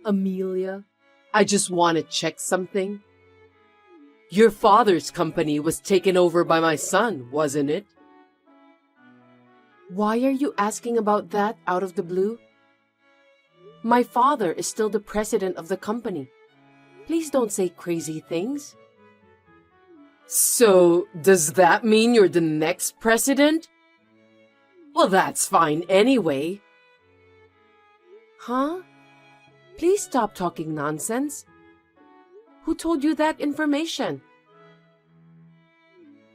Amelia, I just want to check something. Your father's company was taken over by my son, wasn't it? Why are you asking about that out of the blue? My father is still the president of the company. Please don't say crazy things. So, does that mean you're the next president? Well, that's fine anyway. Huh? Please stop talking nonsense. Who told you that information?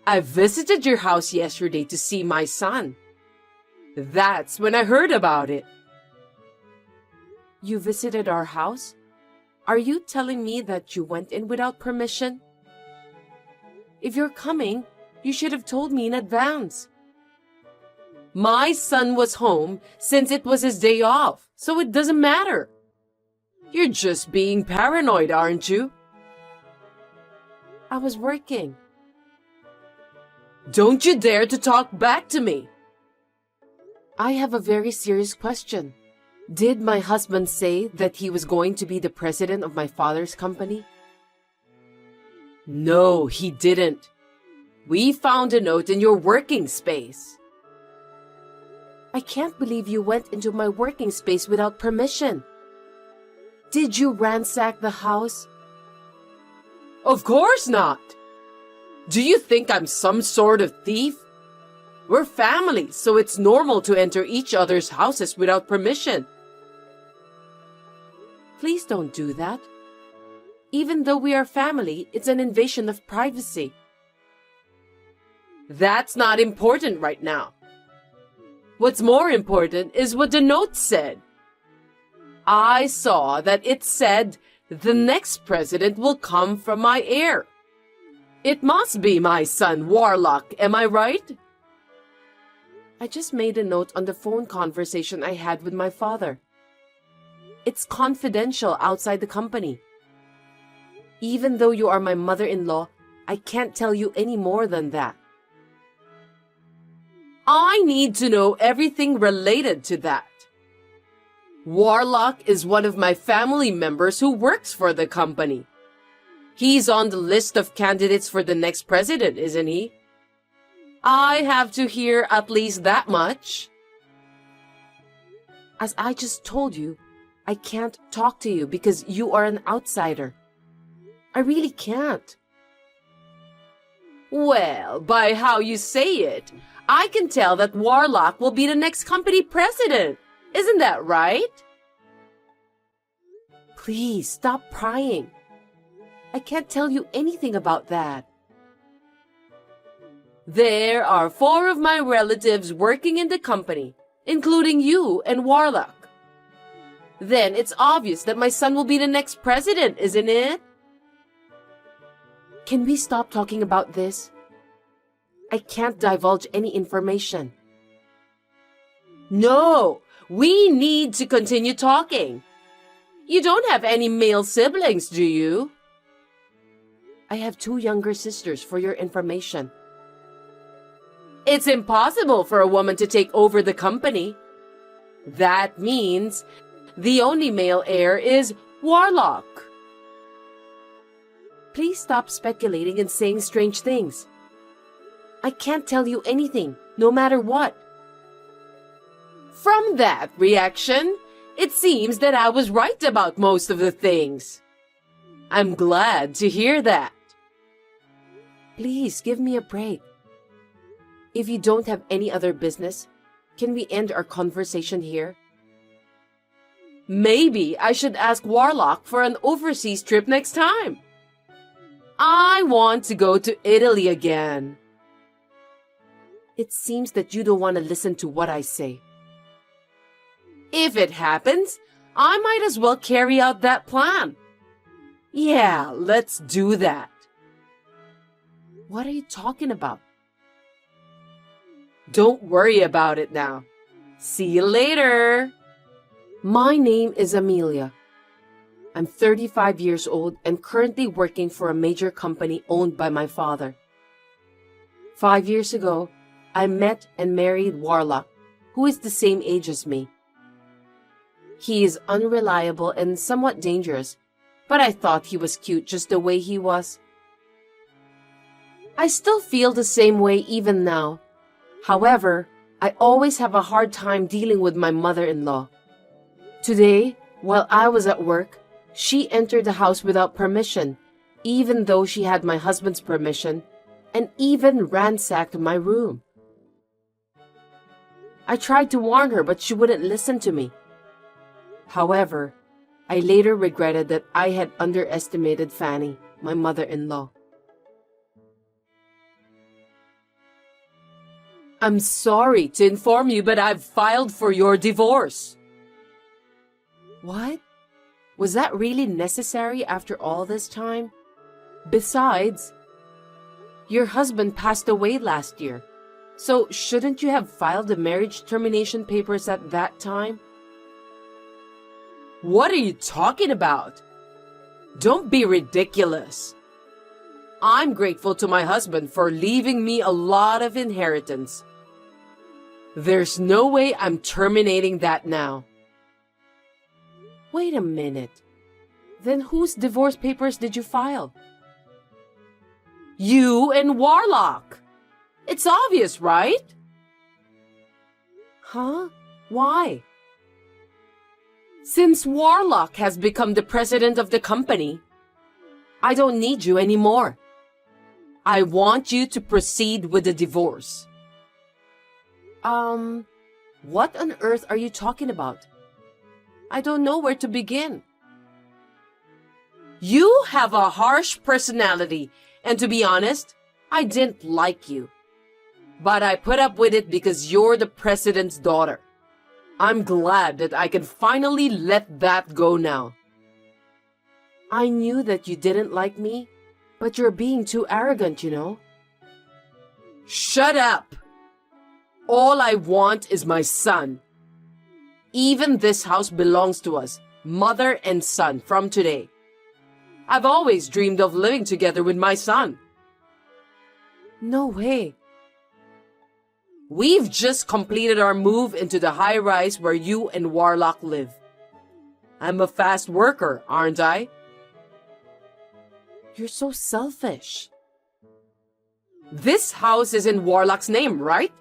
I visited your house yesterday to see my son. That's when I heard about it. You visited our house? Are you telling me that you went in without permission? If you're coming, you should have told me in advance. My son was home since it was his day off, so it doesn't matter. You're just being paranoid, aren't you? I was working. Don't you dare to talk back to me. I have a very serious question. Did my husband say that he was going to be the president of my father's company? No, he didn't. We found a note in your working space. I can't believe you went into my working space without permission. Did you ransack the house? Of course not. Do you think I'm some sort of thief? We're family, so it's normal to enter each other's houses without permission. Please don't do that. Even though we are family, it's an invasion of privacy. That's not important right now. What's more important is what the note said. I saw that it said the next president will come from my heir. It must be my son, Warlock, am I right? I just made a note on the phone conversation I had with my father. It's confidential outside the company. Even though you are my mother-in-law, I can't tell you any more than that. I need to know everything related to that. Warlock is one of my family members who works for the company. He's on the list of candidates for the next president, isn't he? I have to hear at least that much. As I just told you, I can't talk to you because you are an outsider. I really can't. Well, by how you say it, I can tell that Warlock will be the next company president. Isn't that right? Please stop prying. I can't tell you anything about that. There are 4 of my relatives working in the company, including you and Warlock. Then it's obvious that my son will be the next president, isn't it? Can we stop talking about this? I can't divulge any information. No, we need to continue talking. You don't have any male siblings, do you? I have 2 younger sisters for your information. It's impossible for a woman to take over the company. That means the only male heir is Warlock. Please stop speculating and saying strange things. I can't tell you anything, no matter what. From that reaction, it seems that I was right about most of the things. I'm glad to hear that. Please give me a break. If you don't have any other business, can we end our conversation here? Maybe I should ask Warlock for an overseas trip next time. I want to go to Italy again. It seems that you don't want to listen to what I say. If it happens, I might as well carry out that plan. Yeah, let's do that. What are you talking about? Don't worry about it now. See you later. My name is Amelia. I'm 35 years old and currently working for a major company owned by my father. 5 years ago, I met and married Warlock, who is the same age as me. He is unreliable and somewhat dangerous, but I thought he was cute just the way he was. I still feel the same way even now. However, I always have a hard time dealing with my mother-in-law. Today, while I was at work, she entered the house without permission, even though she had my husband's permission, and even ransacked my room. I tried to warn her, but she wouldn't listen to me. However, I later regretted that I had underestimated Fanny, my mother-in-law. I'm sorry to inform you, but I've filed for your divorce. What? Was that really necessary after all this time? Besides, your husband passed away last year, so shouldn't you have filed the marriage termination papers at that time? What are you talking about? Don't be ridiculous. I'm grateful to my husband for leaving me a lot of inheritance. There's no way I'm terminating that now. Wait a minute. Then whose divorce papers did you file? You and Warlock. It's obvious, right? Huh? Why? Since Warlock has become the president of the company, I don't need you anymore. I want you to proceed with the divorce. What on earth are you talking about? I don't know where to begin. You have a harsh personality, and to be honest, I didn't like you. But I put up with it because you're the president's daughter. I'm glad that I can finally let that go now. I knew that you didn't like me, but you're being too arrogant, you know. Shut up! All I want is my son. Even this house belongs to us, mother and son, from today. I've always dreamed of living together with my son. No way. We've just completed our move into the high-rise where you and Warlock live. I'm a fast worker, aren't I? You're so selfish. This house is in Warlock's name, right?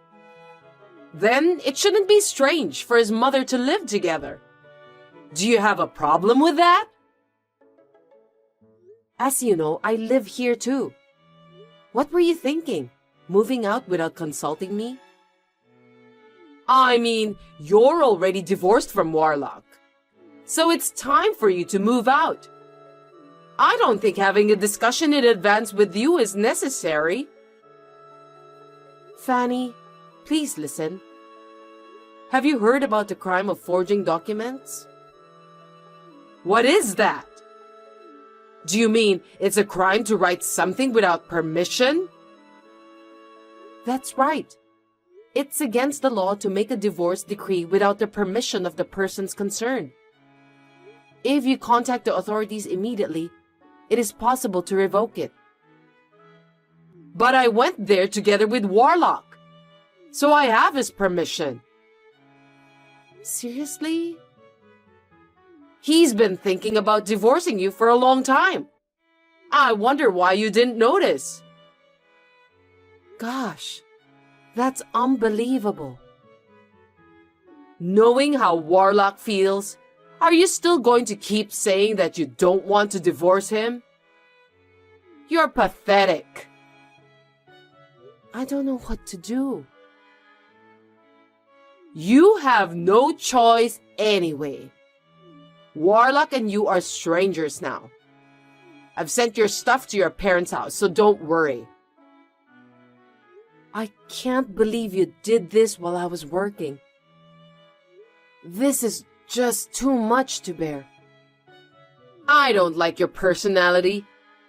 Then it shouldn't be strange for his mother to live together. Do you have a problem with that? As you know, I live here too. What were you thinking? Moving out without consulting me? I mean, you're already divorced from Warlock. So it's time for you to move out. I don't think having a discussion in advance with you is necessary. Fanny, please listen. Have you heard about the crime of forging documents? What is that? Do you mean it's a crime to write something without permission? That's right. It's against the law to make a divorce decree without the permission of the persons concerned. If you contact the authorities immediately, it is possible to revoke it. But I went there together with Warlock, so I have his permission. Seriously? He's been thinking about divorcing you for a long time. I wonder why you didn't notice. Gosh, that's unbelievable. Knowing how Warlock feels, are you still going to keep saying that you don't want to divorce him? You're pathetic. I don't know what to do. You have no choice anyway. Warlock and you are strangers now. I've sent your stuff to your parents' house, so don't worry. I can't believe you did this while I was working. This is just too much to bear. I don't like your personality,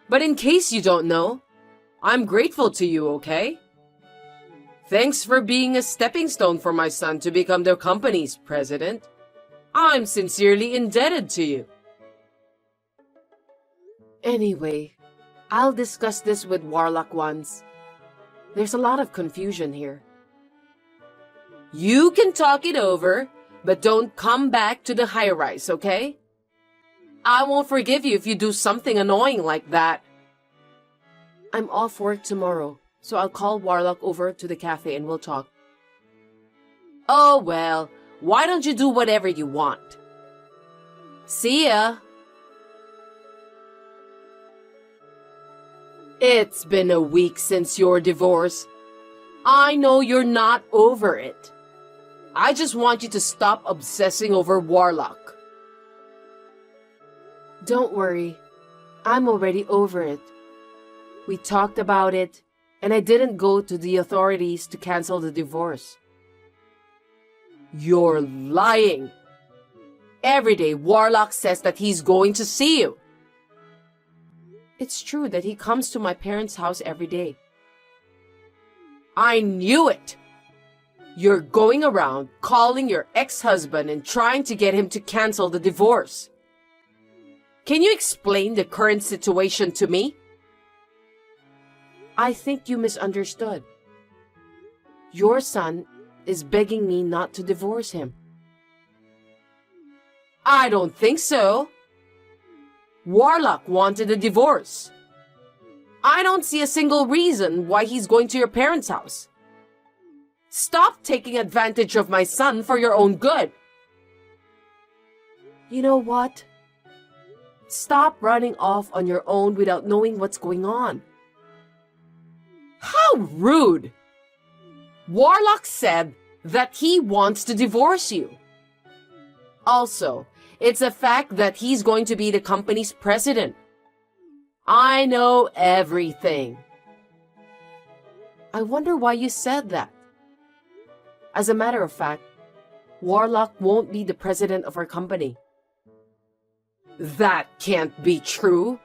but in case you don't know, I'm grateful to you, okay? Thanks for being a stepping stone for my son to become the company's president. I'm sincerely indebted to you. Anyway, I'll discuss this with Warlock once. There's a lot of confusion here. You can talk it over, but don't come back to the high-rise, okay? I won't forgive you if you do something annoying like that. I'm off work tomorrow, so I'll call Warlock over to the cafe and we'll talk. Oh, well, why don't you do whatever you want? See ya! It's been a week since your divorce. I know you're not over it. I just want you to stop obsessing over Warlock. Don't worry. I'm already over it. We talked about it, and I didn't go to the authorities to cancel the divorce. You're lying. Every day, Warlock says that he's going to see you. It's true that he comes to my parents' house every day. I knew it! You're going around calling your ex-husband and trying to get him to cancel the divorce. Can you explain the current situation to me? I think you misunderstood. Your son is begging me not to divorce him. I don't think so. Warlock wanted a divorce. I don't see a single reason why he's going to your parents' house. Stop taking advantage of my son for your own good. You know what? Stop running off on your own without knowing what's going on. How rude! Warlock said that he wants to divorce you. Also, it's a fact that he's going to be the company's president. I know everything. I wonder why you said that. As a matter of fact, Warlock won't be the president of our company. That can't be true.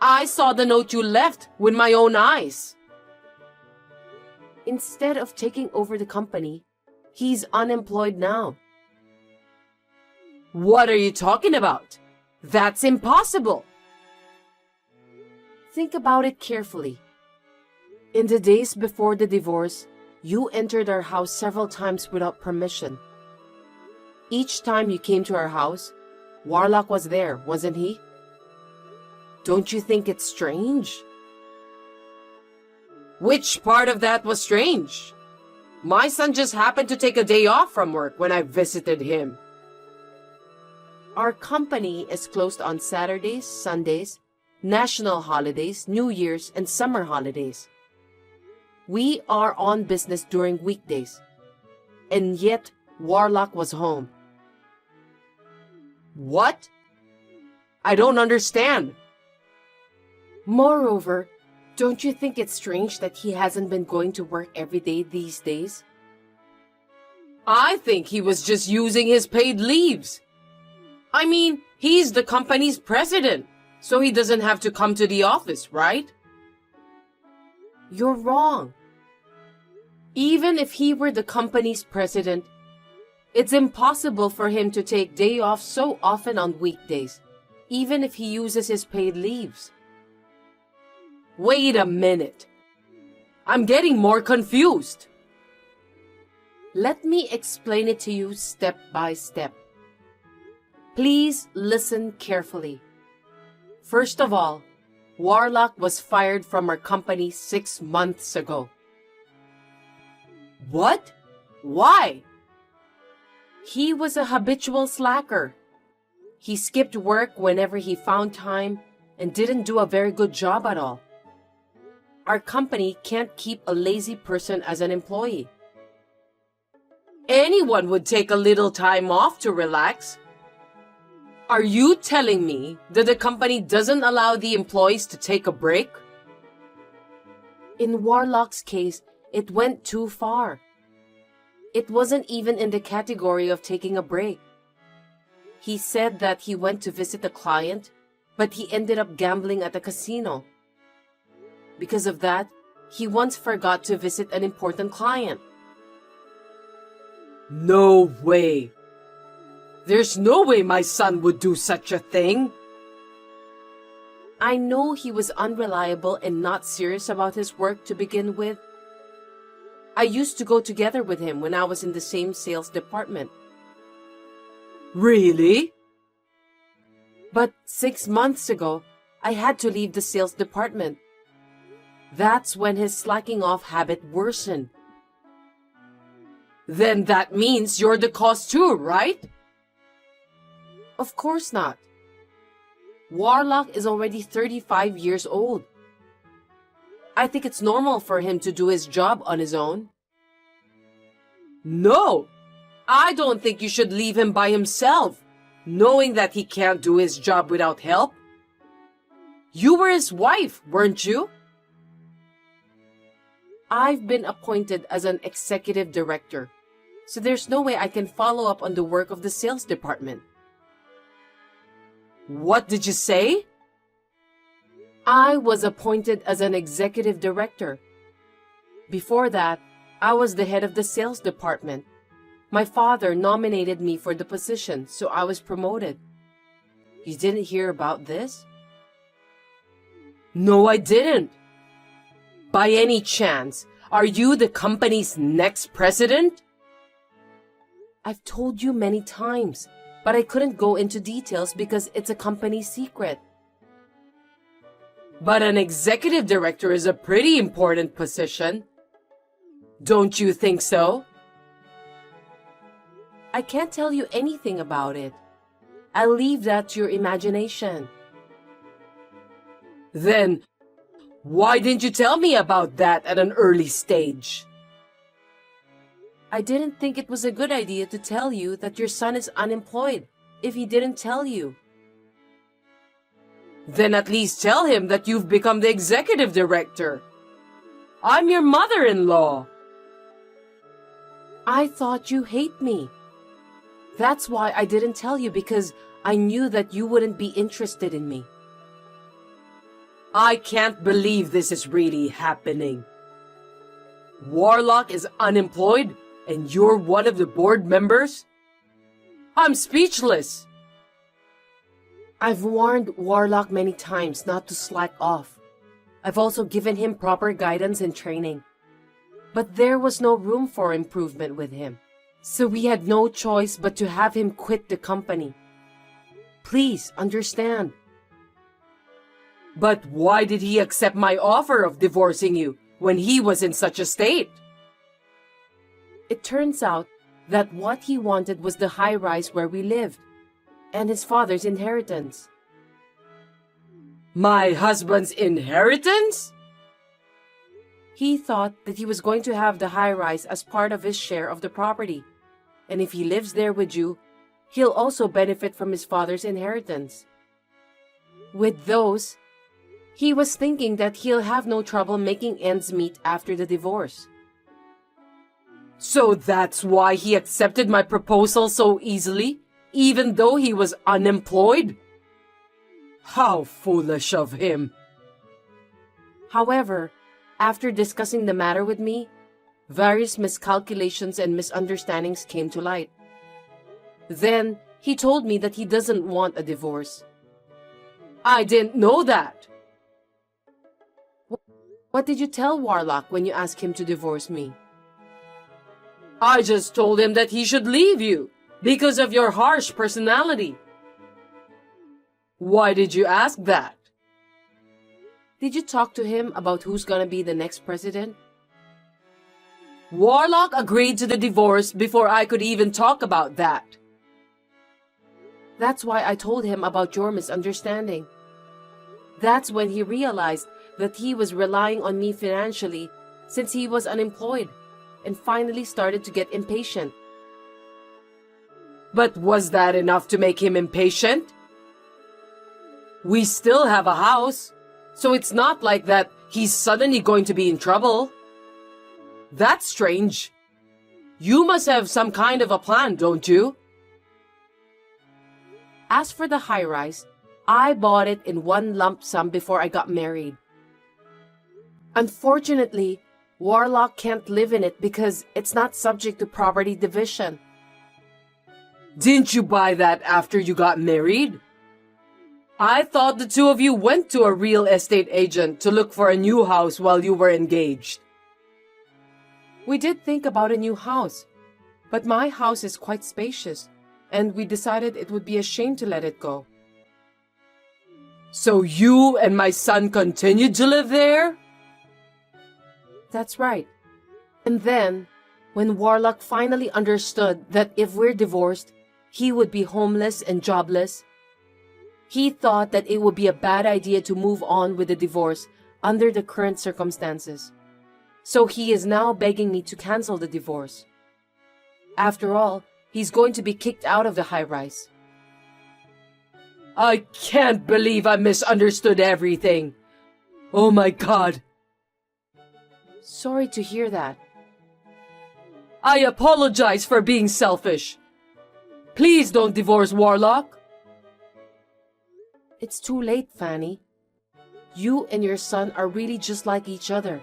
I saw the note you left with my own eyes. Instead of taking over the company, he's unemployed now. What are you talking about? That's impossible. Think about it carefully. In the days before the divorce, you entered our house several times without permission. Each time you came to our house, Warlock was there, wasn't he? Don't you think it's strange? Which part of that was strange? My son just happened to take a day off from work when I visited him. Our company is closed on Saturdays, Sundays, national holidays, New Year's, and summer holidays. We are on business during weekdays, and yet Warlock was home. What? I don't understand. Moreover, don't you think it's strange that he hasn't been going to work every day these days? I think he was just using his paid leaves. I mean, he's the company's president, so he doesn't have to come to the office, right? You're wrong. Even if he were the company's president, it's impossible for him to take day off so often on weekdays, even if he uses his paid leaves. Wait a minute. I'm getting more confused. Let me explain it to you step by step. Please listen carefully. First of all, Warlock was fired from our company 6 months ago. What? Why? He was a habitual slacker. He skipped work whenever he found time and didn't do a very good job at all. Our company can't keep a lazy person as an employee. Anyone would take a little time off to relax. Are you telling me that the company doesn't allow the employees to take a break? In Warlock's case, it went too far. It wasn't even in the category of taking a break. He said that he went to visit a client, but he ended up gambling at a casino. Because of that, he once forgot to visit an important client. No way! There's no way my son would do such a thing! I know he was unreliable and not serious about his work to begin with. I used to go together with him when I was in the same sales department, Really? But 6 months ago, I had to leave the sales department. That's when his slacking off habit worsened. Then that means you're the cause too, right? Of course not. Warlock is already 35 years old. I think it's normal for him to do his job on his own. No! I don't think you should leave him by himself, knowing that he can't do his job without help. You were his wife, weren't you? I've been appointed as an executive director, so there's no way I can follow up on the work of the sales department. What did you say? I was appointed as an executive director. Before that, I was the head of the sales department. My father nominated me for the position, so I was promoted. You didn't hear about this? No, I didn't. By any chance, are you the company's next president? I've told you many times, but I couldn't go into details because it's a company secret. But an executive director is a pretty important position. Don't you think so? I can't tell you anything about it. I'll leave that to your imagination. Then, why didn't you tell me about that at an early stage? I didn't think it was a good idea to tell you that your son is unemployed if he didn't tell you. Then at least tell him that you've become the executive director. I'm your mother-in-law. I thought you hate me. That's why I didn't tell you, because I knew that you wouldn't be interested in me. I can't believe this is really happening. Warlock is unemployed and you're one of the board members? I'm speechless. I've warned Warlock many times not to slack off. I've also given him proper guidance and training. But there was no room for improvement with him. So we had no choice but to have him quit the company. Please understand. But why did he accept my offer of divorcing you when he was in such a state? It turns out that what he wanted was the high-rise where we lived, and his father's inheritance. My husband's inheritance? He thought that he was going to have the high-rise as part of his share of the property, and if he lives there with you, he'll also benefit from his father's inheritance. With those, he was thinking that he'll have no trouble making ends meet after the divorce. So that's why he accepted my proposal so easily, even though he was unemployed? How foolish of him. However, after discussing the matter with me, various miscalculations and misunderstandings came to light. Then, he told me that he doesn't want a divorce. I didn't know that. What did you tell Warlock when you asked him to divorce me? I just told him that he should leave you because of your harsh personality. Why did you ask that? Did you talk to him about who's gonna be the next president? Warlock agreed to the divorce before I could even talk about that. That's why I told him about your misunderstanding. That's when he realized that he was relying on me financially since he was unemployed, and finally started to get impatient. But was that enough to make him impatient? We still have a house, so it's not like that he's suddenly going to be in trouble. That's strange. You must have some kind of a plan, don't you? As for the high-rise, I bought it in one lump sum before I got married. Unfortunately, Warlock can't live in it because it's not subject to property division. Didn't you buy that after you got married? I thought the two of you went to a real estate agent to look for a new house while you were engaged. We did think about a new house, but my house is quite spacious, and we decided it would be a shame to let it go. So you and my son continued to live there? That's right. And then, when Warlock finally understood that if we're divorced, he would be homeless and jobless, he thought that it would be a bad idea to move on with the divorce under the current circumstances. So he is now begging me to cancel the divorce. After all, he's going to be kicked out of the high-rise. I can't believe I misunderstood everything. Oh my God. Sorry to hear that. I apologize for being selfish. Please don't divorce Warlock. It's too late, Fanny. You and your son are really just like each other.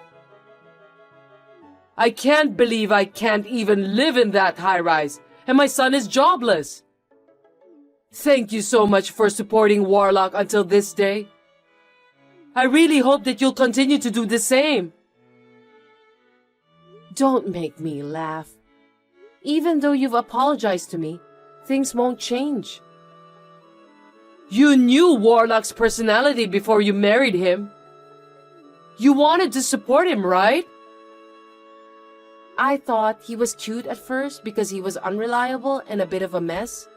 I can't believe I can't even live in that high-rise, and my son is jobless. Thank you so much for supporting Warlock until this day. I really hope that you'll continue to do the same. Don't make me laugh. Even though you've apologized to me, things won't change. You knew Warlock's personality before you married him. You wanted to support him, right? I thought he was cute at first because he was unreliable and a bit of a mess.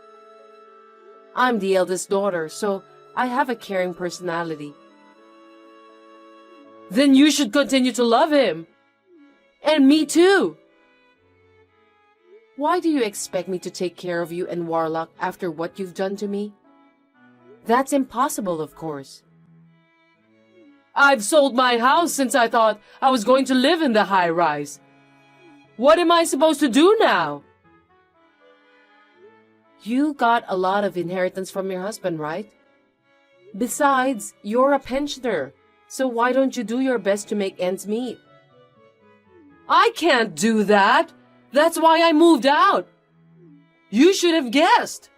I'm the eldest daughter, so I have a caring personality. Then you should continue to love him. And me too. Why do you expect me to take care of you and Warlock after what you've done to me? That's impossible, of course. I've sold my house since I thought I was going to live in the high-rise. What am I supposed to do now? You got a lot of inheritance from your husband, right? Besides, you're a pensioner, so why don't you do your best to make ends meet? I can't do that. That's why I moved out. You should have guessed.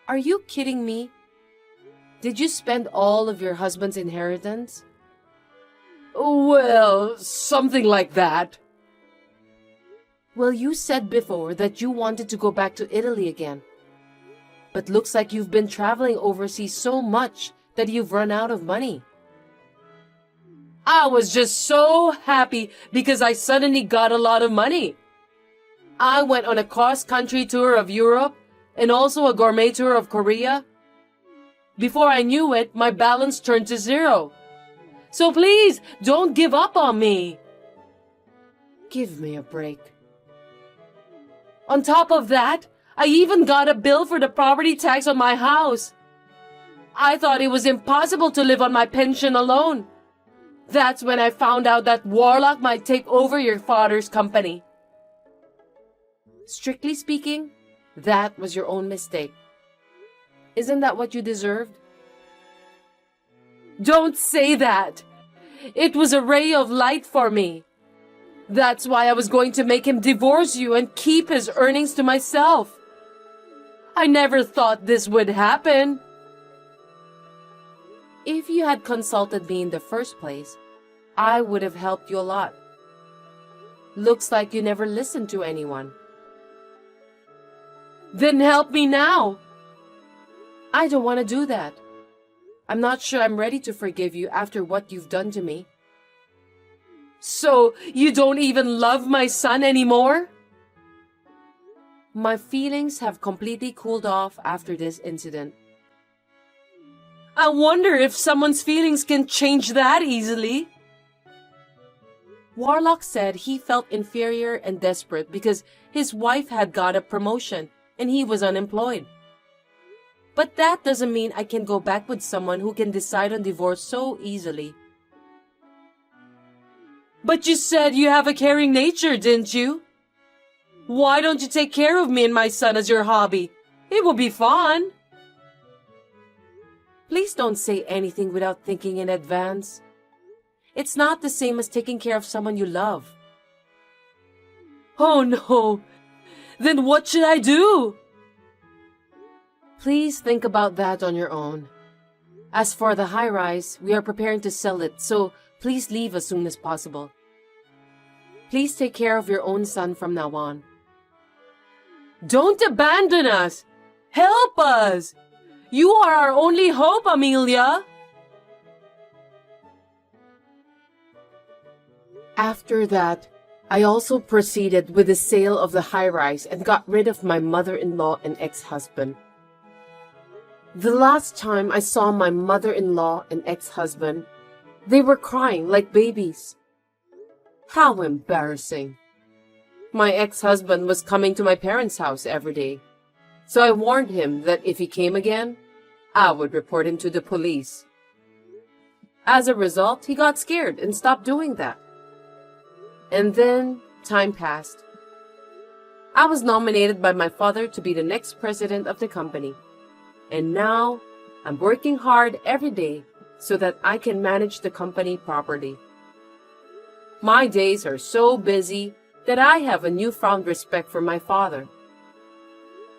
Are you kidding me? Did you spend all of your husband's inheritance? Well, something like that. Well, you said before that you wanted to go back to Italy again. But looks like you've been traveling overseas so much that you've run out of money. I was just so happy because I suddenly got a lot of money. I went on a cross-country tour of Europe and also a gourmet tour of Korea. Before I knew it, my balance turned to zero. So please, don't give up on me. Give me a break. On top of that, I even got a bill for the property tax on my house. I thought it was impossible to live on my pension alone. That's when I found out that Warlock might take over your father's company. Strictly speaking, that was your own mistake. Isn't that what you deserved? Don't say that. It was a ray of light for me. That's why I was going to make him divorce you and keep his earnings to myself. I never thought this would happen. If you had consulted me in the first place, I would have helped you a lot. Looks like you never listened to anyone. Then help me now. I don't want to do that. I'm not sure I'm ready to forgive you after what you've done to me. So, you don't even love my son anymore? My feelings have completely cooled off after this incident. I wonder if someone's feelings can change that easily. Warlock said he felt inferior and desperate because his wife had got a promotion and he was unemployed. But that doesn't mean I can go back with someone who can decide on divorce so easily. But you said you have a caring nature, didn't you? Why don't you take care of me and my son as your hobby? It will be fun. Please don't say anything without thinking in advance. It's not the same as taking care of someone you love. Oh no! Then what should I do? Please think about that on your own. As for the high-rise, we are preparing to sell it, so please leave as soon as possible. Please take care of your own son from now on. Don't abandon us! Help us! You are our only hope, Amelia! After that, I also proceeded with the sale of the high-rise and got rid of my mother-in-law and ex-husband. The last time I saw my mother-in-law and ex-husband, they were crying like babies. How embarrassing. My ex-husband was coming to my parents' house every day, so I warned him that if he came again, I would report him to the police. As a result, he got scared and stopped doing that. And then time passed. I was nominated by my father to be the next president of the company. And now I'm working hard every day so that I can manage the company properly. My days are so busy that I have a newfound respect for my father.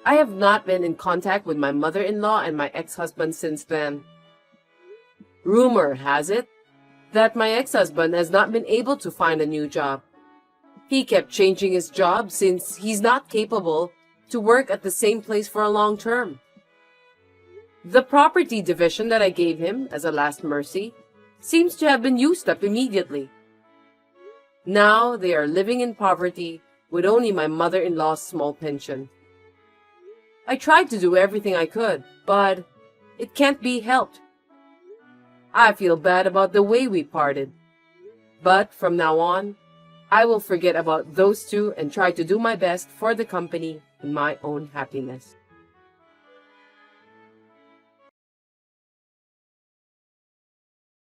I have not been in contact with my mother-in-law and my ex-husband since then. Rumor has it that my ex-husband has not been able to find a new job. He kept changing his job since he's not capable to work at the same place for a long term. The property division that I gave him as a last mercy seems to have been used up immediately. Now they are living in poverty with only my mother-in-law's small pension. I tried to do everything I could, but it can't be helped. I feel bad about the way we parted. But from now on, I will forget about those two and try to do my best for the company and my own happiness.